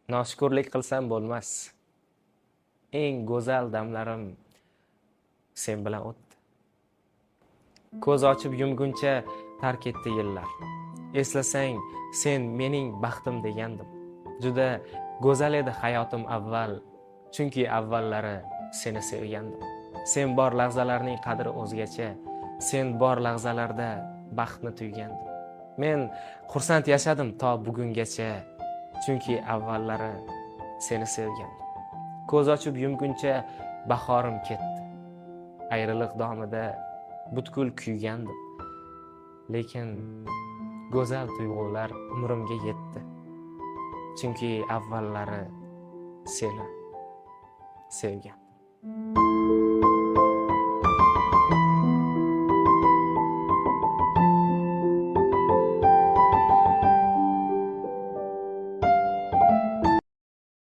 Noshukrlik qilsam bo'lmas. Eng go'zal damlarim sen bilan o'tdi. Ko'z ochib yumguncha tark etdi yillar. Eslasang, sen mening baxtim degandim. Juda go'zal edi hayotim avval, chunki avvallari seni sevgandim. Sen bor lahzalarning qadri o'zgacha, sen bor lahzalarda baxtni tuygandim. Men xursand yashadim to bugungacha, chunki avvallari seni sevgandim. Ko'z ochib yumguncha bahorim ketdi. Ayriliq domida butkul kuygandim. Lekin go'zal tuyg'ular umrimga yetdi. Chunki avvallari seni sevgandim.